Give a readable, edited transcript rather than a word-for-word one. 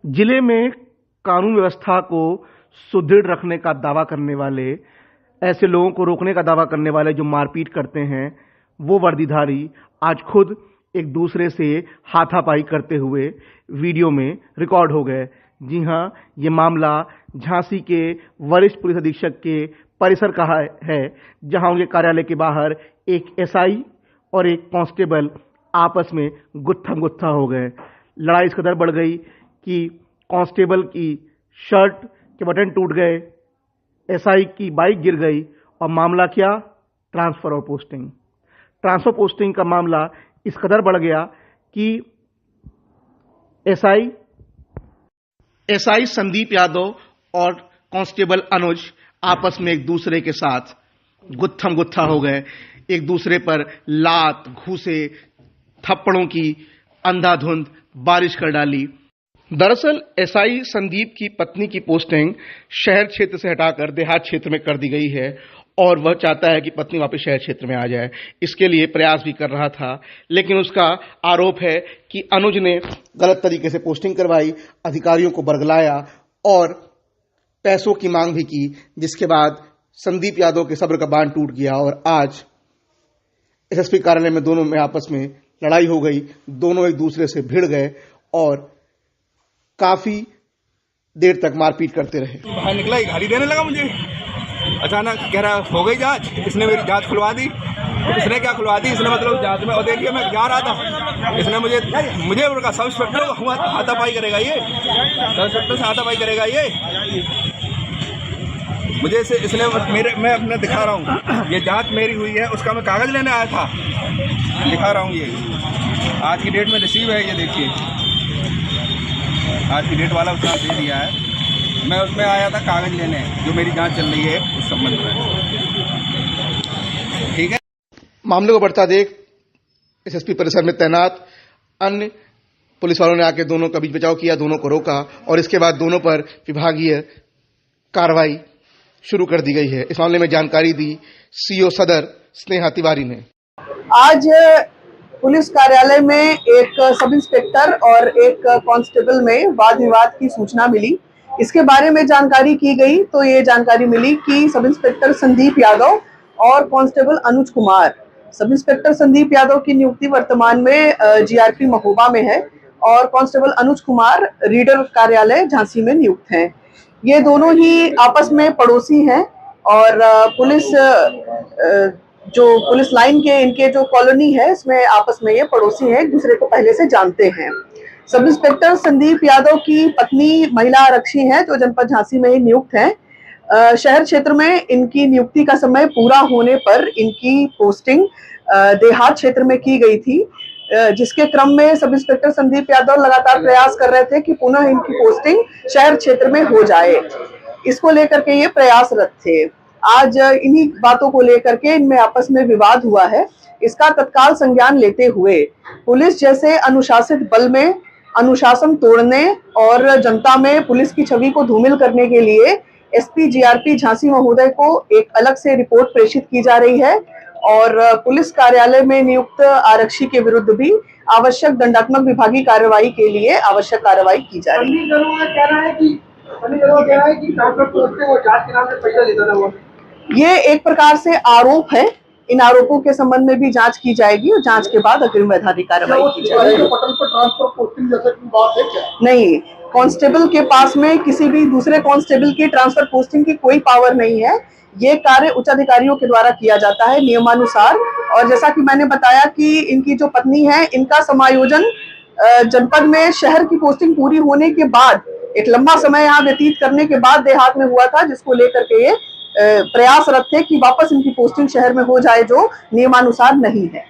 जिले में कानून व्यवस्था को सुदृढ़ रखने का दावा करने वाले, ऐसे लोगों को रोकने का दावा करने वाले जो मारपीट करते हैं, वो वर्दीधारी आज खुद एक दूसरे से हाथापाई करते हुए वीडियो में रिकॉर्ड हो गए। जी हां, ये मामला झांसी के वरिष्ठ पुलिस अधीक्षक के परिसर का है, जहां उनके कार्यालय के बाहर एक एसआई और एक कांस्टेबल आपस में गुत्थम गुत्था हो गए। लड़ाई इस कदर बढ़ गई कि कांस्टेबल की शर्ट के बटन टूट गए, एसआई की बाइक गिर गई और मामला क्या, ट्रांसफर और पोस्टिंग। ट्रांसफर पोस्टिंग का मामला इस कदर बढ़ गया कि एसआई संदीप यादव और कांस्टेबल अनुज आपस में एक दूसरे के साथ गुत्थम गुत्था हो गए, एक दूसरे पर लात, घूसे, थप्पड़ों की अंधाधुंध बारिश कर डाली। दरअसल एसआई संदीप की पत्नी की पोस्टिंग शहर क्षेत्र से हटाकर देहात क्षेत्र में कर दी गई है और वह चाहता है कि पत्नी वापस शहर क्षेत्र में आ जाए। इसके लिए प्रयास भी कर रहा था, लेकिन उसका आरोप है कि अनुज ने गलत तरीके से पोस्टिंग करवाई, अधिकारियों को बरगलाया और पैसों की मांग भी की, जिसके बाद संदीप यादव के सब्र का बांध टूट गया और आज एसएसपी कार्यालय में दोनों में आपस में लड़ाई हो गई। दोनों एक दूसरे से भिड़ गए और काफी देर तक मारपीट करते रहे। बाहर निकला, गाली देने लगा मुझे, अचानक कह रहा हो गई जांच, इसने मेरी जांच खुलवा दी। इसने क्या खुलवा दी, इसने मतलब जांच में, और देखिए मैं जा रहा था, इसने मुझे सब इंस्पेक्टर हाथापाई करेगा ये, सब इंस्पेक्टर से हाथापाई करेगा ये मुझे से, इसने मैं अपने दिखा रहा हूँ, ये जांच मेरी हुई है, उसका मैं कागज लेने आया था, दिखा रहा हूँ। ये आज की डेट में रिसीव है, ये देखिए आज की डेट वाला उसने दे दिया है। मैं उसमें आया था कागज लेने, जो मेरी जांच चल रही है उस संबंध में। ठीक है। मामले को बढ़ता देख एसएसपी परिसर में तैनात अन्य पुलिस वालों ने आके दोनों का बीच बचाव किया, दोनों को रोका और इसके बाद दोनों पर विभागीय कार्रवाई शुरू कर दी गई है। इस मामले में जानकारी दी सीओ सदर स्नेहा तिवारी ने। आज पुलिस कार्यालय में एक सब इंस्पेक्टर और एक कांस्टेबल में वाद विवाद की सूचना मिली। इसके बारे में जानकारी की गई तो ये जानकारी मिली कि सब इंस्पेक्टर संदीप यादव और constable Anuj Kumar, sub inspector Sandeep Yadav की नियुक्ति वर्तमान में जीआरपी महोबा में है और कांस्टेबल अनुज कुमार रीडर कार्यालय झांसी में नियुक्त हैं। ये दोनों ही आपस में पड़ोसी हैं और पुलिस लाइन के इनके जो कॉलोनी है इसमें आपस में ये पड़ोसी हैं, एक दूसरे को पहले से जानते हैं। सब इंस्पेक्टर संदीप यादव की पत्नी महिला आरक्षी हैं जो जनपद झांसी में ही नियुक्त हैं। शहर क्षेत्र में इनकी नियुक्ति का समय पूरा होने पर इनकी पोस्टिंग देहात क्षेत्र में की गई थी, जिसके क्रम में सब इंस्पेक्टर संदीप यादव लगातार प्रयास कर रहे थे कि पुनः इनकी पोस्टिंग शहर क्षेत्र में हो जाए। इसको लेकर के ये प्रयासरत थे। आज इन्हीं बातों को लेकर के इनमें आपस में विवाद हुआ है। इसका तत्काल संज्ञान लेते हुए पुलिस जैसे अनुशासित बल में अनुशासन तोड़ने और जनता में पुलिस की छवि को धूमिल करने के लिए एसपी जीआरपी झांसी महोदय को एक अलग से रिपोर्ट प्रेषित की जा रही है और पुलिस कार्यालय में नियुक्त आरक्षी के विरुद्ध भी आवश्यक दंडात्मक विभागीय कार्रवाई के लिए आवश्यक कार्रवाई की जा रही है। ये एक प्रकार से आरोप है, इन आरोपों के संबंध में भी जांच की जाएगी और जांच के बाद अग्रिम वैधानिक कार्रवाई की जाएगी। नहीं, कांस्टेबल के पास में किसी भी दूसरे कांस्टेबल की ट्रांसफर पोस्टिंग की कोई पावर नहीं है। ये कार्य उच्च अधिकारियों के द्वारा किया जाता है नियमानुसार। और जैसा कि मैंने बताया कि इनकी जो पत्नी है, इनका समायोजन जनपद में शहर की पोस्टिंग पूरी होने के बाद एक लंबा समय यहाँ व्यतीत करने के बाद देहात में हुआ था, जिसको लेकर के ये प्रयासरत थे कि वापस इनकी पोस्टिंग शहर में हो जाए, जो नियमानुसार नहीं है।